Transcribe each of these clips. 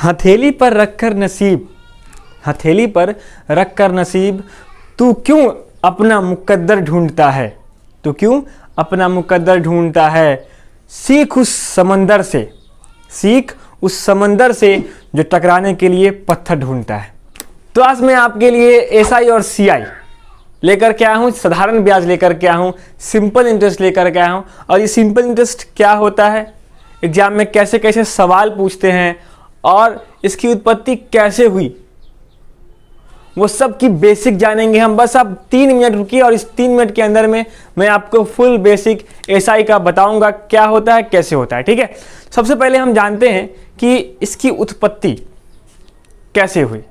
हथेली पर रखकर नसीब, हथेली पर रखकर नसीब, तू क्यों अपना मुकद्दर ढूंढता है, तू क्यों अपना मुकद्दर ढूंढता है। सीख उस समंदर से, सीख उस समंदर से जो टकराने के लिए पत्थर ढूंढता है। तो आज मैं आपके लिए एसआई और सीआई लेकर के आया हूँ, साधारण ब्याज लेकर के आया हूँ, सिंपल इंटरेस्ट लेकर के आया हूँ। और ये सिंपल इंटरेस्ट क्या होता है, एग्जाम में कैसे कैसे सवाल पूछते हैं और इसकी उत्पत्ति कैसे हुई, वो सब की बेसिक जानेंगे हम। बस आप 3 मिनट रुकिए और इस 3 मिनट के अंदर में मैं आपको फुल बेसिक एसआई का बताऊंगा क्या होता है, कैसे होता है। ठीक है, सबसे पहले हम जानते हैं कि इसकी उत्पत्ति कैसे हुई।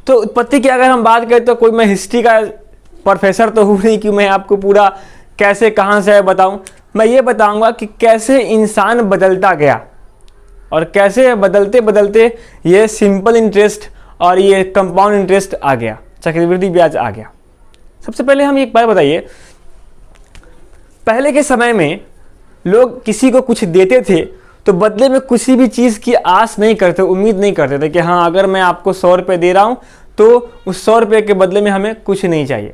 तो उत्पत्ति की अगर हम बात करें तो कोई मैं हिस्ट्री का प्रोफेसर तो हूँ नहीं कि मैं आपको पूरा कैसे कहाँ से बताऊँ। मैं ये बताऊँगा कि कैसे इंसान बदलता गया और कैसे बदलते बदलते ये सिंपल इंटरेस्ट और ये कंपाउंड इंटरेस्ट आ गया, चक्रवृद्धि ब्याज आ गया। सबसे पहले हम एक बात बताइए, पहले के समय में लोग किसी को कुछ देते थे तो बदले में किसी भी चीज़ की आस नहीं करते, उम्मीद नहीं करते थे कि हाँ अगर मैं आपको 100 रुपये दे रहा हूँ तो उस 100 रुपये के बदले में हमें कुछ नहीं चाहिए।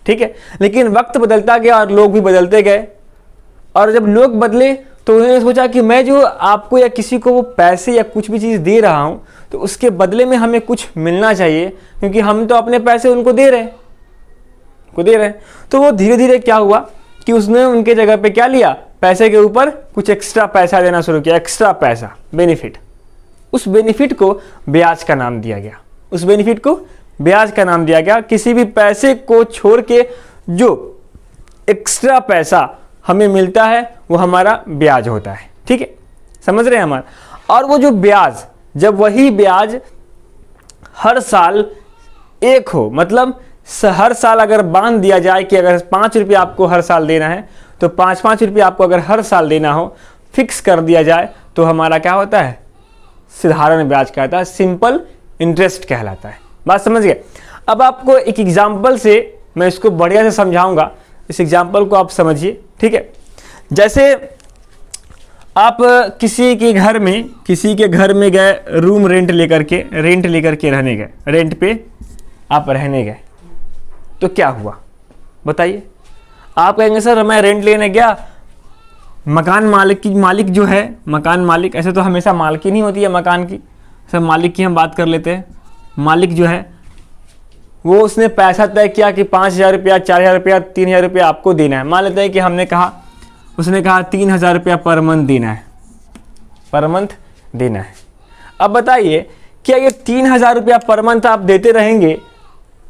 ठीक है, लेकिन वक्त बदलता गया और लोग भी बदलते गए। और जब लोग बदले तो उन्होंने सोचा कि मैं जो आपको या किसी को वो पैसे या कुछ भी चीज़ दे रहा हूँ तो उसके बदले में हमें कुछ मिलना चाहिए, क्योंकि हम तो अपने पैसे उनको दे रहे हैं। तो वो धीरे धीरे क्या हुआ कि उसने उनके जगह पे क्या लिया, पैसे के ऊपर कुछ एक्स्ट्रा पैसा देना शुरू किया, एक्स्ट्रा पैसा, बेनिफिट। उस बेनिफिट को ब्याज का नाम दिया गया, उस बेनिफिट को ब्याज का नाम दिया गया। किसी भी पैसे को छोड़ के जो एक्स्ट्रा पैसा हमें मिलता है वो हमारा ब्याज होता है। ठीक है, समझ रहे हैं हमारा। और वो जो ब्याज, जब वही ब्याज हर साल एक हो, मतलब हर साल अगर बांध दिया जाए कि अगर 5 रुपये आपको हर साल देना है तो 5-5 रुपये आपको अगर हर साल देना हो, फिक्स कर दिया जाए तो हमारा क्या होता है, साधारण ब्याज कहलाता है, सिंपल इंटरेस्ट कहलाता है। बात समझ गए। अब आपको एक एग्जाम्पल से मैं इसको बढ़िया से समझाऊंगा, इस एग्जाम्पल को आप समझिए। ठीक है, जैसे आप किसी के घर में गए, रूम रेंट लेकर के रहने गए, रेंट पे आप रहने गए, तो क्या हुआ बताइए। आप कहेंगे सर मैं रेंट लेने गया, मकान मालिक जो है, मकान मालिक, ऐसे तो हमेशा मालकिन नहीं होती है मकान की, सर मालिक की हम बात कर लेते हैं। मालिक जो है वो उसने पैसा तय किया कि 5,000 रुपया, 4,000 रुपया, 3,000 रुपया आपको देना है। मान लेते हैं कि उसने कहा 3,000 रुपया पर मंथ देना है, पर मंथ देना है। अब बताइए क्या ये 3,000 रुपया पर मंथ आप देते रहेंगे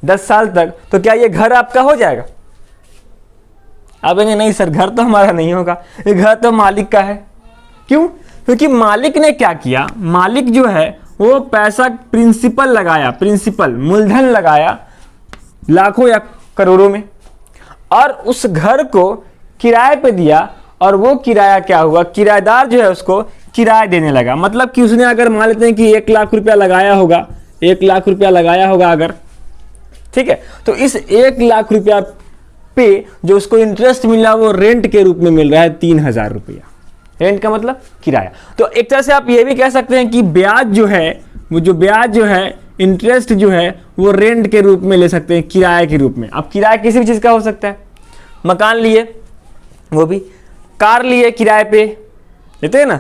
10 साल तक, तो क्या ये घर आपका हो जाएगा? आप कहेंगे नहीं सर घर तो हमारा नहीं होगा, ये घर तो मालिक का है। क्यों? क्योंकि मालिक ने क्या किया, मालिक जो है वो पैसा प्रिंसिपल लगाया, प्रिंसिपल मूलधन लगाया लाखों या करोड़ों में, और उस घर को किराए पे दिया। और वो किराया क्या हुआ, किराएदार जो है उसको किराया देने लगा। मतलब कि उसने अगर मान लेते हैं कि 1 लाख रुपया लगाया होगा, 1 लाख रुपया लगाया होगा अगर, ठीक है, तो इस 1 लाख रुपया पे जो उसको इंटरेस्ट मिला वो रेंट के रूप में मिल रहा है 3,000 रुपया। रेंट का मतलब किराया। तो एक तरह से आप ये भी कह सकते हैं कि ब्याज जो है, वो जो ब्याज जो है, इंटरेस्ट जो है वो रेंट के रूप में ले सकते हैं, किराए के रूप में। अब किराया किसी भी चीज़ का हो सकता है, मकान लिए वो भी, कार लिए किराए पे लेते हैं ना,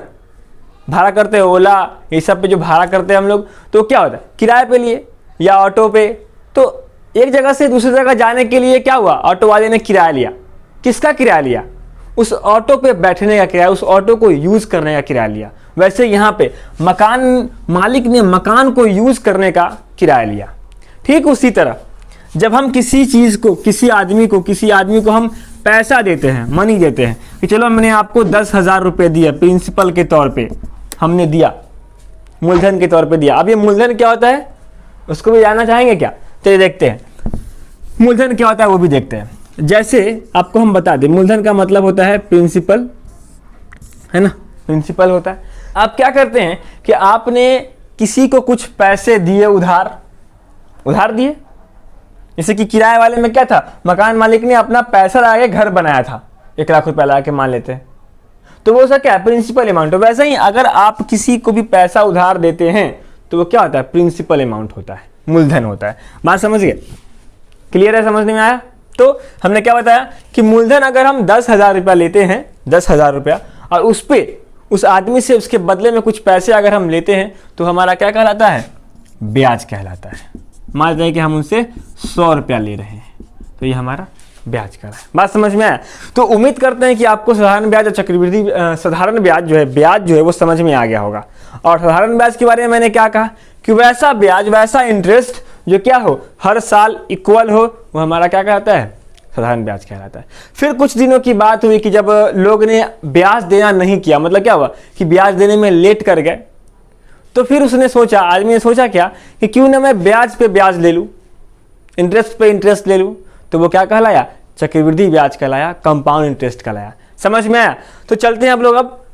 भाड़ा करते हैं, ओला ये सब पे जो भाड़ा करते हैं हम लोग, तो क्या होता है किराए पे लिए, या ऑटो पे। तो एक जगह से दूसरी जगह जाने के लिए क्या हुआ, ऑटो वाले ने किराया लिया। किसका किराया लिया? उस ऑटो पे बैठने का किराया, उस ऑटो को यूज करने का किराया लिया। वैसे यहाँ पे मकान मालिक ने मकान को यूज करने का किराया लिया। ठीक उसी तरह जब हम किसी चीज को, किसी आदमी को हम पैसा देते हैं, मनी देते हैं कि चलो हमने आपको 10,000 रुपये दिया, प्रिंसिपल के तौर पे हमने दिया, मूलधन के तौर पे दिया। अब ये मूलधन क्या होता है उसको भी जानना चाहेंगे क्या? तो देखते हैं मूलधन क्या होता है, वो भी देखते हैं। जैसे आपको हम बता दें, मूलधन का मतलब होता है प्रिंसिपल, है ना, प्रिंसिपल होता है। आप क्या करते हैं कि आपने किसी को कुछ पैसे दिए, उधार दिए। जैसे कि किराए वाले में क्या था, मकान मालिक ने अपना पैसा लगा के घर बनाया था, 1 लाख रुपया लगा के मान लेते हैं, तो वो उसका क्या है, प्रिंसिपल अमाउंट। तो वैसे ही अगर आप किसी को भी पैसा उधार देते हैं तो वो क्या होता है, प्रिंसिपल अमाउंट होता है, मूलधन होता है। बात समझ गए, क्लियर है, समझने में आया। तो हमने क्या बताया कि मूलधन अगर हम 10,000 रुपया लेते हैं, 10,000 रुपया, और उस पे उस आदमी से उसके बदले में कुछ पैसे अगर हम लेते हैं तो हमारा क्या कहलाता है, ब्याज कहलाता है। मान लें कि हम उनसे 100 रुपया ले रहे हैं तो ये हमारा ब्याज का है। बात समझ में आया। तो उम्मीद करते हैं कि आपको साधारण ब्याज और चक्रवृद्धि साधारण ब्याज जो है वो समझ में आ गया होगा। और साधारण ब्याज के बारे में मैंने क्या कहा कि वैसा ब्याज, वैसा इंटरेस्ट जो क्या हो, हर साल इक्वल हो, वो हमारा क्या कहलाता है, साधारण ब्याज कहलाता है। फिर कुछ दिनों की बात हुई कि जब लोग ने ब्याज देना नहीं किया, मतलब क्या हुआ कि ब्याज देने में लेट कर गए, तो फिर उसने सोचा, आदमी ने सोचा क्या कि क्यों ना मैं ब्याज पे ब्याज ले लूं, इंटरेस्ट पे इंटरेस्ट ले लूं। तो वो क्या कहलाया, चक्रवृद्धि ब्याज कहलाया, कंपाउंड इंटरेस्ट कहलाया। समझ में आया। तो चलते हैं आप लोग अब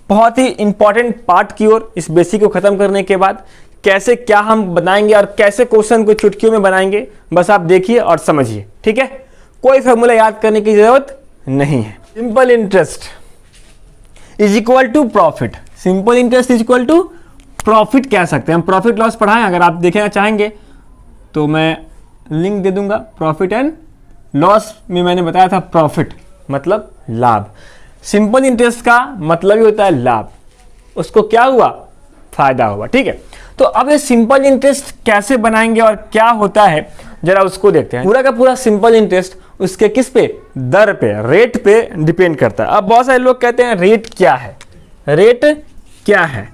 बहुत ही इंपॉर्टेंट पार्ट की ओर। इस बेसिक को खत्म करने के बाद कैसे क्या हम बनाएंगे और कैसे क्वेश्चन को चुटकियों में बनाएंगे, बस आप देखिए और समझिए, ठीक है। कोई फॉर्मूला याद करने की जरूरत नहीं है। Simple interest is equal to profit. Simple interest is equal to profit कह सकते हैं हम। प्रॉफिट लॉस पढ़ाएं, अगर आप देखना चाहेंगे तो मैं लिंक दे दूंगा। प्रॉफिट एंड लॉस में मैंने बताया था प्रॉफिट मतलब लाभ। सिंपल इंटरेस्ट का मतलब ही होता है लाभ, उसको क्या हुआ, फायदा हुआ, ठीक है। तो अब ये सिंपल इंटरेस्ट कैसे बनाएंगे और क्या होता है जरा उसको देखते हैं। पूरा का पूरा सिंपल इंटरेस्ट उसके किस पे, दर पे, रेट पे डिपेंड करता है। अब बहुत सारे लोग कहते हैं रेट क्या है, रेट क्या है,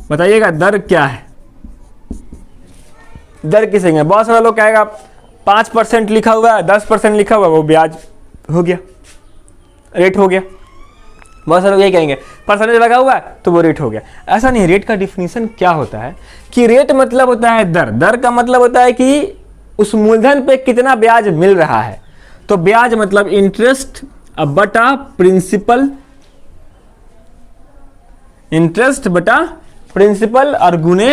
बताइएगा दर क्या है, दर किसे है। बहुत सारे लोग कहेगा 5% लिखा हुआ है, 10% लिखा हुआ है, वो ब्याज हो गया, रेट हो गया। बहुत सारे लोग यही कहेंगे परसेंटेज लगा हुआ है तो वो रेट हो गया। ऐसा नहीं, रेट का डिफिनीशन क्या होता है कि रेट मतलब होता है दर, दर का मतलब होता है कि उस मूलधन पे कितना ब्याज मिल रहा है। तो ब्याज मतलब इंटरेस्ट बटा प्रिंसिपल, इंटरेस्ट बटा प्रिंसिपल और गुने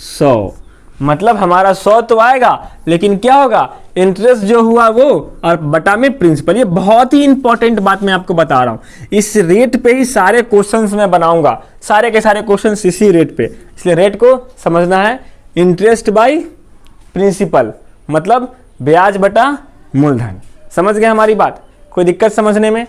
100। मतलब हमारा 100 तो आएगा, लेकिन क्या होगा, इंटरेस्ट जो हुआ वो और बटा में प्रिंसिपल। ये बहुत ही इंपॉर्टेंट बात मैं आपको बता रहा हूं। इस रेट पे ही सारे क्वेश्चंस मैं बनाऊंगा, सारे के सारे क्वेश्चंस इसी रेट पे, इसलिए रेट को समझना है। इंटरेस्ट बाय प्रिंसिपल मतलब ब्याज बटा मूलधन। समझ गए हमारी बात, कोई दिक्कत समझने में।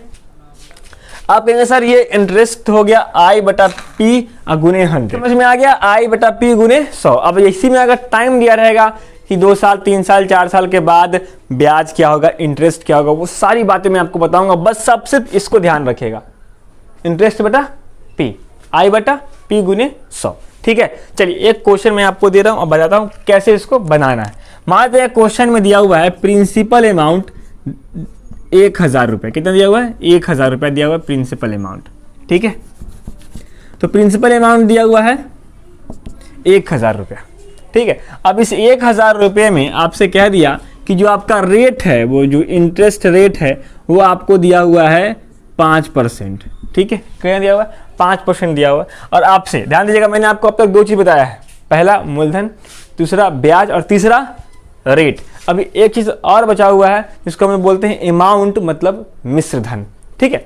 आप कहेंगे सर ये इंटरेस्ट हो गया I बटा P गुने 100, समझ में आ गया, I बटा P गुने 100। अब इसी में अगर टाइम दिया रहेगा कि 2 साल 3 साल 4 साल के बाद ब्याज क्या होगा, इंटरेस्ट क्या होगा, वो सारी बातें मैं आपको बताऊंगा। बस सब सिर्फ इसको ध्यान रखिएगा, इंटरेस्ट बटा P, I बटा P गुने 100, ठीक है। चलिए एक क्वेश्चन मैं आपको दे रहा हूं और बताता हूं कैसे इसको बनाना है। मान लीजिए क्वेश्चन में दिया हुआ है प्रिंसिपल अमाउंट 1000 रुपये, कितना दिया हुआ है, 1000 रुपया दिया हुआ है प्रिंसिपल अमाउंट, ठीक है। तो प्रिंसिपल अमाउंट दिया हुआ है 1000 रुपया, ठीक है। अब इस 1000 रुपये में आपसे कह दिया कि जो आपका रेट है, वो जो इंटरेस्ट रेट है वो आपको दिया हुआ है 5%, ठीक है। क्या दिया हुआ है, 5% दिया हुआ है। और आपसे ध्यान दीजिएगा, मैंने आपको अब तक 2 चीज़ बताया है, पहला मूलधन, दूसरा ब्याज और तीसरा रेट। अभी एक चीज और बचा हुआ है जिसको हम बोलते हैं अमाउंट मतलब मिश्र धन, ठीक है।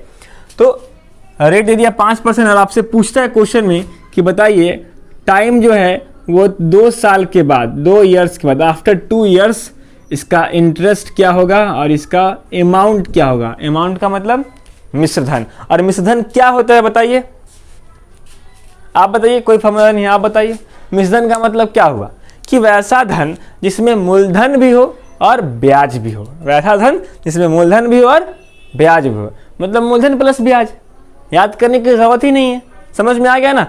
तो रेट दे दिया 5% और आपसे पूछता है क्वेश्चन में कि बताइए टाइम जो है वो 2 साल के बाद, 2 ईयर्स के बाद, आफ्टर 2 ईयर्स इसका इंटरेस्ट क्या होगा और इसका अमाउंट क्या होगा। अमाउंट का मतलब मिश्र धन, और मिश्र धन क्या होता है बताइए, आप बताइए, कोई फॉर्मूला नहीं है, आप बताइए। मिश्र धन का मतलब क्या हुआ कि वैसा धन जिसमें मूलधन भी हो और ब्याज भी हो, वैसा धन जिसमें मूलधन भी हो और ब्याज भी हो, मतलब मूलधन प्लस ब्याज। याद करने की जरूरत ही नहीं है, समझ में आ गया ना।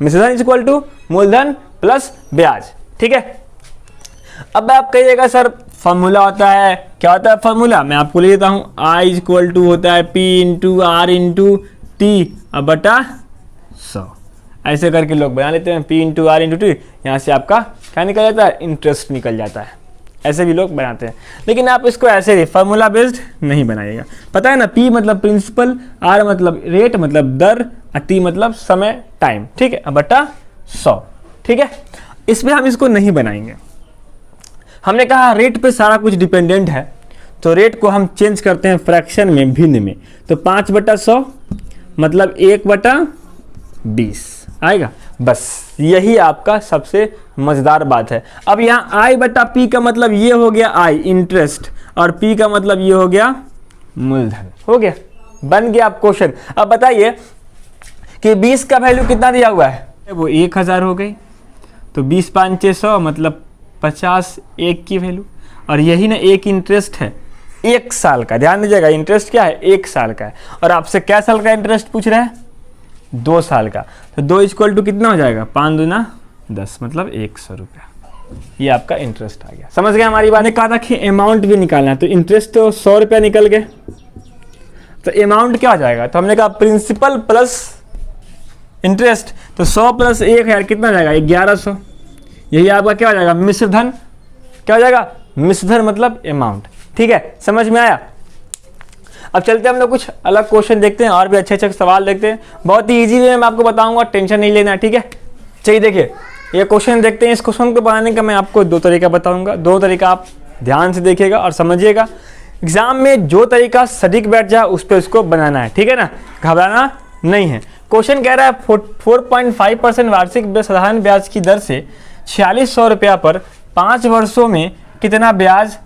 मिश्र धन इज इक्वल टू मूलधन प्लस ब्याज, ठीक है। अब आप कहिएगा सर फॉर्मूला होता है, क्या होता है फॉर्मूला, मैं आपको ले देता हूं। I इज इक्वल टू होता है P into R into T बटा 100। ऐसे करके लोग बना लेते हैं, P into R into T, यहाँ से आपका क्या निकल जाता है, इंटरेस्ट निकल जाता है। ऐसे भी लोग बनाते हैं, लेकिन आप इसको ऐसे ही फार्मूला बेस्ड नहीं बनाइएगा। पता है ना, P मतलब प्रिंसिपल, R मतलब रेट मतलब दर, T मतलब समय टाइम, ठीक है, बटा 100, ठीक है। इसमें हम इसको नहीं बनाएंगे। हमने कहा रेट पे सारा कुछ डिपेंडेंट है, तो रेट को हम चेंज करते हैं फ्रैक्शन में, भिन्न में। तो 5/100, मतलब 1/20 आएगा। बस यही आपका सबसे मज़ेदार बात है। अब यहाँ I/P का मतलब ये हो गया I इंटरेस्ट, और P का मतलब ये हो गया मूलधन। हो गया, बन गया आप क्वेश्चन। अब बताइए कि 20 का वैल्यू कितना दिया हुआ है, वो 1000 हो गई, तो 20 5 100 मतलब 50 एक की वैल्यू, और यही ना एक इंटरेस्ट है 1 साल का। ध्यान दीजिएगा, इंटरेस्ट क्या है 1 साल का है, और आपसे क्या साल का इंटरेस्ट पूछ रहे हैं 2 साल का। तो 2 = कितना हो जाएगा 5 दूना 10 मतलब 100 रुपया। ये आपका इंटरेस्ट आ गया। समझ गए हमारी बात। ने कहा था कि अमाउंट भी निकालना है, तो इंटरेस्ट तो 100 रुपया निकल गए, तो अमाउंट क्या हो जाएगा, तो हमने कहा प्रिंसिपल प्लस इंटरेस्ट, तो 100 + 1000 कितना हो जाएगा 1100। यही आपका क्या हो जाएगा मिश्रधन। क्या हो जाएगा मिश्रधन मतलब अमाउंट। ठीक है, समझ में आया। अब चलते हैं हम लोग कुछ अलग क्वेश्चन देखते हैं, और भी अच्छे अच्छे सवाल देखते हैं। बहुत ही ईजी वे में मैं आपको बताऊंगा, टेंशन नहीं लेना है। ठीक है, चलिए देखिए ये क्वेश्चन देखते हैं। इस क्वेश्चन को बनाने का मैं आपको 2 तरीका बताऊंगा, 2 तरीका आप ध्यान से देखिएगा और समझिएगा। एग्जाम में जो तरीका सटीक बैठ जाए उस पर उसको बनाना है। ठीक है ना, घबराना नहीं है। क्वेश्चन कह रहा है 4.5% वार्षिक साधारण ब्याज की दर से 4600 रुपया पर 5 वर्षों में कितना ब्याज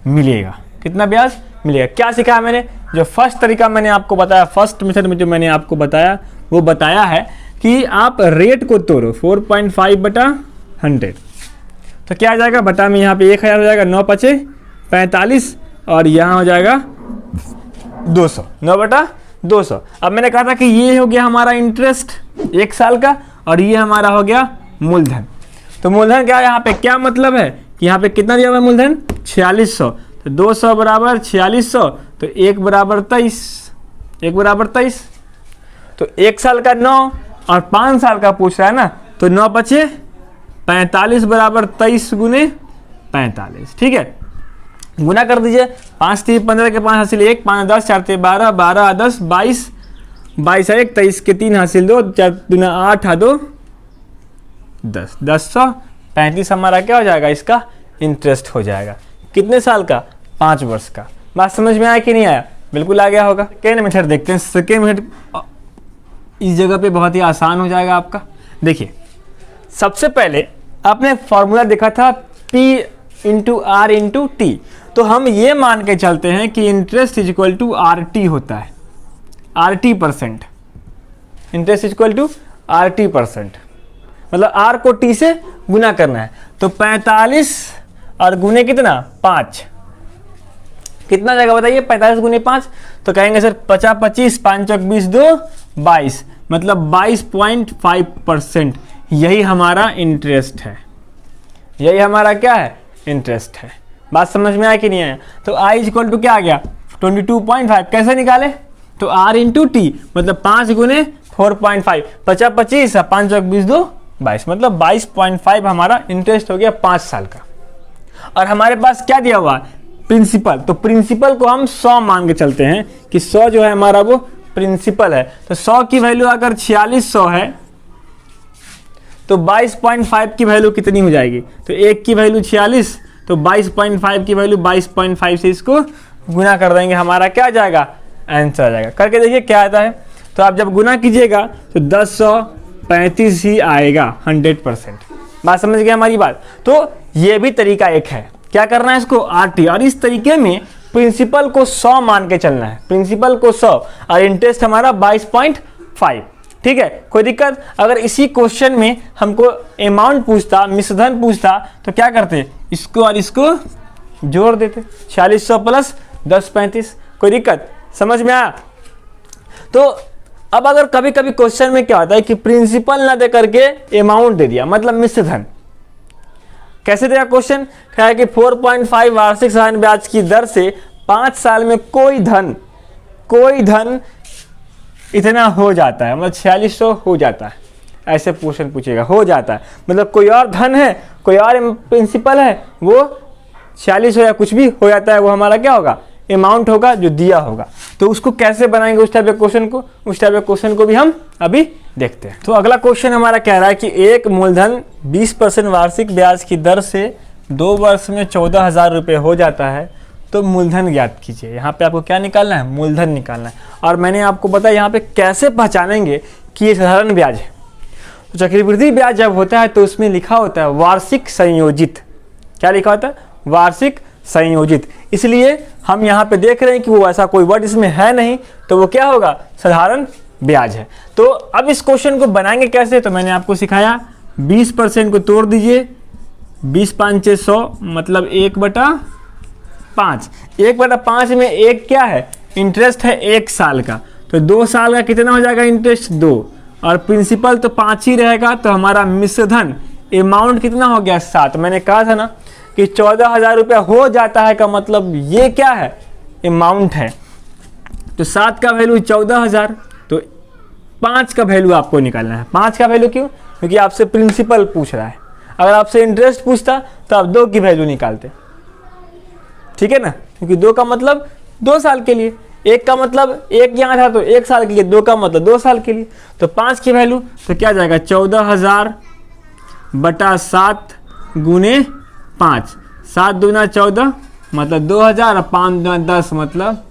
मिलेगा। कितना ब्याज मिलेगा। क्या सीखा मैंने, जो फर्स्ट तरीका मैंने आपको बताया, फर्स्ट मेथड में जो मैंने आपको बताया वो बताया है कि आप रेट को तोड़ो 4.5/100, तो क्या आ जाएगा बटा में यहाँ पे 1000 हो जाएगा, 9 × 5 = 45, और यहाँ हो जाएगा 200, 9/200। अब मैंने कहा था कि ये हो गया हमारा इंटरेस्ट 1 साल का, और ये हमारा हो गया मूलधन। तो मूलधन क्या यहाँ पे क्या मतलब है कि यहाँ पे कितना दिया हुआ है मूलधन 4600, तो 200 = 4600, तो 1 = 23, 1 = 23, तो 1 साल का 9 और 5 साल का पूछ रहा है ना, तो 9 × 5 = 45 = 23 × 45। ठीक है, गुना कर दीजिए, 5 × 3 = 15 के 5 हासिल 1, 5 × 10 4 × 12, 12 × 10 22, 22 × 1 = 23 के 3 हासिल 2, 4 × 8 = 2 10, 1035 हमारा क्या हो जाएगा, इसका इंटरेस्ट हो जाएगा। कितने साल का 5 वर्ष का। बात समझ में आया कि नहीं आया, बिल्कुल आ गया होगा। सेकेंड मेथड देखते हैं। सेकेंड मेथड इस जगह पे बहुत ही आसान हो जाएगा आपका। देखिए सबसे पहले आपने फॉर्मूला देखा था P × R × T, तो हम ये मान के चलते हैं कि इंटरेस्ट = RT होता है, RT%। इंटरेस्ट = RT%, मतलब R को T से गुना करना है, तो 45 और गुने कितना 5, कितना जाएगा बताइए 45 × 5, तो कहेंगे सर 50 25 5 × 20 2 22, मतलब 22.5%। यही हमारा इंटरेस्ट है, यही हमारा क्या है इंटरेस्ट है। बात समझ में आया कि नहीं आया। तो I = क्या आ गया 22.5, कैसे निकाले, तो R × T मतलब 5 × 4.5, 50 25 5 × 20 2 22, मतलब 22.5 हमारा इंटरेस्ट हो गया 5 साल का। और हमारे पास क्या दिया हुआ प्रिंसिपल, तो प्रिंसिपल को हम 100 मान के चलते हैं कि 100 जो है हमारा वो प्रिंसिपल है। तो 100 की वैल्यू अगर 4600 है तो 22.5 की वैल्यू कितनी हो जाएगी, तो 1 की वैल्यू 46, तो 22.5 की वैल्यू 22.5 से इसको गुना कर देंगे, हमारा क्या आ जाएगा आंसर आ जाएगा। करके देखिए क्या आता है, तो आप जब गुना कीजिएगा तो 1035 ही आएगा 100%। बात समझ गए हमारी बात। तो ये भी तरीका एक है, क्या करना है इसको RT, और इस तरीके में प्रिंसिपल को 100 मान के चलना है, प्रिंसिपल को 100 और इंटरेस्ट हमारा 22.5। ठीक है, कोई दिक्कत। अगर इसी क्वेश्चन में हमको अमाउंट पूछता, मिश्रधन पूछता, तो क्या करते, इसको और इसको जोड़ देते, 4600 + 1035। कोई दिक्कत, समझ में आया। तो अब अगर कभी कभी क्वेश्चन में क्या होता है कि प्रिंसिपल ना दे करके अमाउंट दे दिया, मतलब मिश्रधन, कैसे देगा क्वेश्चन, क्या है कि 4.5 वार्षिक साधारण ब्याज की दर से 5 साल में कोई धन इतना हो जाता है, मतलब 4600 हो जाता है, ऐसे क्वेश्चन पूछेगा, हो जाता है मतलब कोई और धन है, कोई और प्रिंसिपल है, वो 4600 या कुछ भी हो जाता है, वो हमारा क्या होगा अमाउंट होगा जो दिया होगा। तो उसको कैसे बनाएंगे उस टाइप के क्वेश्चन को, उस टाइप के क्वेश्चन को भी हम अभी देखते हैं। तो अगला क्वेश्चन हमारा कह रहा है कि एक मूलधन 20% वार्षिक ब्याज की दर से 2 वर्ष में 14,000 रुपये हो जाता है, तो तो मूलधन ज्ञात कीजिए। यहाँ पे आपको क्या निकालना है, मूलधन निकालना है। और मैंने आपको बताया यहाँ पे कैसे पहचानेंगे कि ये साधारण ब्याज है। तो चक्रवृद्धि ब्याज जब होता है तो उसमें लिखा होता है वार्षिक संयोजित। क्या लिखा होता है, वार्षिक संयोजित। इसलिए हम यहाँ पे देख रहे हैं कि वो ऐसा कोई वर्ड इसमें है नहीं, तो वो क्या होगा, साधारण ब्याज है। तो अब इस क्वेश्चन को बनाएंगे कैसे, तो मैंने आपको सिखाया 20% को तोड़ दीजिए, 20 5 6 100 मतलब 1/5। 1/5 में एक क्या है, इंटरेस्ट है 1 साल का, तो 2 साल का कितना हो जाएगा इंटरेस्ट, 2, और प्रिंसिपल तो 5 ही रहेगा। तो हमारा मिश्रधन अमाउंट कितना हो गया, 7। मैंने कहा था ना कि 14,000 रुपया हो जाता है, का मतलब ये क्या है, अमाउंट है। तो 7 का वैल्यू 14,000, तो 5 का वैल्यू आपको निकालना है। 5 का वैल्यू क्यों, क्योंकि आपसे प्रिंसिपल पूछ रहा है। अगर आपसे इंटरेस्ट पूछता तो आप 2 की वैल्यू निकालते, ठीक है ना, क्योंकि 2 का मतलब 2 साल के लिए, 1 का मतलब 1 यहाँ था तो 1 साल के लिए, 2 का मतलब 2 साल के लिए। तो 5 की वैल्यू तो क्या जाएगा, 14,000 बटा 7 गुने 5, 7 दूना 14 मतलब 2,000, और 5 दूना 10 मतलब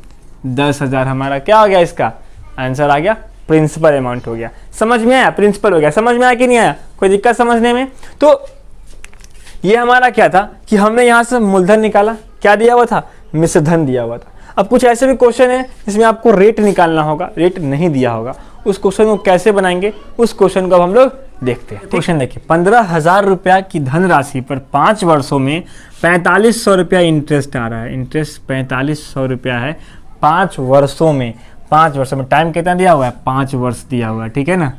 10,000। हमारा क्या हो गया, इसका आंसर आ गया, प्रिंसिपल अमाउंट हो गया। समझ में आया, प्रिंसिपल हो गया। समझ में आया कि नहीं आया, कोई दिक्कत समझने में। तो ये हमारा क्या था कि हमने यहाँ से मूलधन निकाला, क्या दिया हुआ था, मिश्रधन दिया हुआ था। अब कुछ ऐसे भी क्वेश्चन है जिसमें आपको रेट निकालना होगा, रेट नहीं दिया होगा, उस क्वेश्चन को कैसे बनाएंगे, उस क्वेश्चन को अब हम लोग देखते हैं। क्वेश्चन देखिए, 15,000 रुपया की धनराशि पर 5 वर्षों में 4500 रुपया इंटरेस्ट आ रहा है। इंटरेस्ट 4500 रुपया है 5 वर्षों में। 5 वर्षों में टाइम कितना दिया हुआ है, 5 वर्ष दिया हुआ है, ठीक है ना।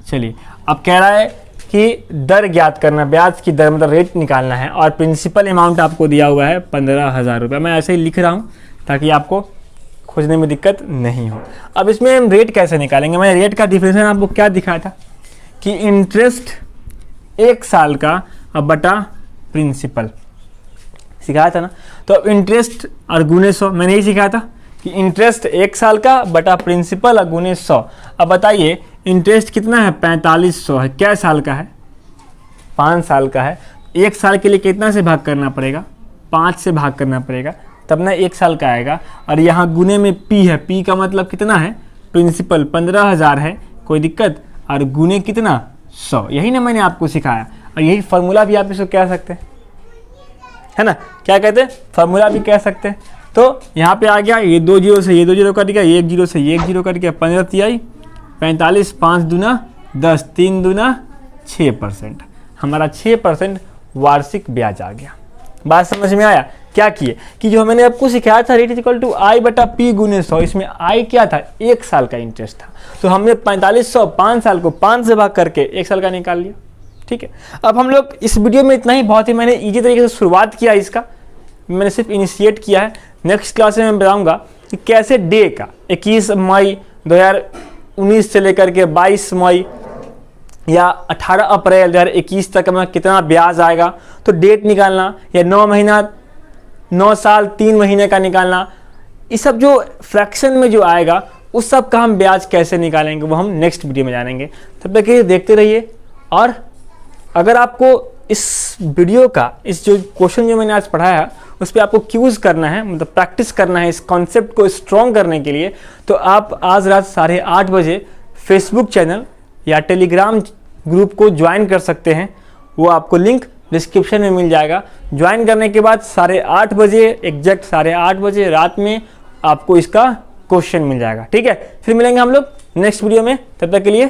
चलिए, अब कह रहा है कि दर ज्ञात करना, ब्याज की दर मतलब रेट निकालना है, और प्रिंसिपल अमाउंट आपको दिया हुआ है 15,000 रुपया। मैं ऐसे ही लिख रहा हूँ ताकि आपको खोजने में दिक्कत नहीं हो। अब इसमें हम रेट कैसे निकालेंगे, मैंने रेट का डिफिनेशन आपको क्या दिखाया था कि इंटरेस्ट 1 साल का अब बटा प्रिंसिपल सिखाया था ना। तो अब इंटरेस्ट और गुने 100, मैंने यही सिखाया था कि इंटरेस्ट 1 साल का बटा प्रिंसिपल और गुने 100। अब बताइए इंटरेस्ट कितना है, 4500 है, क्या साल का है, 5 साल का है। 1 साल के लिए कितना से भाग करना पड़ेगा, 5 से भाग करना पड़ेगा, तब ना 1 साल का आएगा। और यहाँ गुने में पी है, पी का मतलब कितना है, प्रिंसिपल 15,000 है, कोई दिक्कत, और गुने कितना 100। यही ना मैंने आपको सिखाया, और यही फार्मूला भी आप इसको कह सकते हैं, है ना, क्या कहते हैं, फार्मूला भी कह सकते हैं। तो यहाँ पे आ गया, ये 2 जीरो से ये 2 जीरो कट गया, 1 जीरो से 1 जीरो कट गया, 15 तिहाई 45, 5 दूना 10, 3 दूना 6%। हमारा 6% वार्षिक ब्याज आ गया। बात समझ में आया, क्या किए कि जो मैंने आपको सिखाया था रेट इक्वल टू आई बटा पी गुने 100, इसमें आई क्या था, 1 साल का इंटरेस्ट था, तो हमने 4500 5 साल को 5 से भाग करके 1 साल का निकाल लिया, ठीक है। अब हम लोग इस वीडियो में इतना ही, बहुत ही मैंने इजी तरीके से शुरुआत किया, इसका मैंने सिर्फ इनिशिएट किया है। नेक्स्ट क्लास में मैं बताऊंगा कि कैसे डे का 21 मई 2019 से लेकर के 22 मई या 18 अप्रैल 2021 तक में कितना ब्याज आएगा, तो डेट निकालना, या 9 महीना 9 साल 3 महीने का निकालना, ये सब जो फ्रैक्शन में जो आएगा उस सब का हम ब्याज कैसे निकालेंगे वो हम नेक्स्ट वीडियो में जानेंगे। तब तक ये देखते रहिए। और अगर आपको इस वीडियो का, इस जो क्वेश्चन जो मैंने आज पढ़ाया है उस पर आपको क्यूज करना है, मतलब प्रैक्टिस करना है इस कॉन्सेप्ट को स्ट्रॉन्ग करने के लिए, तो आप आज रात 8:30 बजे फेसबुक चैनल या टेलीग्राम ग्रुप को ज्वाइन कर सकते हैं। वो आपको लिंक डिस्क्रिप्शन में मिल जाएगा। ज्वाइन करने के बाद 8:30 बजे, एग्जैक्ट 8:30 बजे रात में आपको इसका क्वेश्चन मिल जाएगा, ठीक है। फिर मिलेंगे हम लोग नेक्स्ट वीडियो में, तब तक के लिए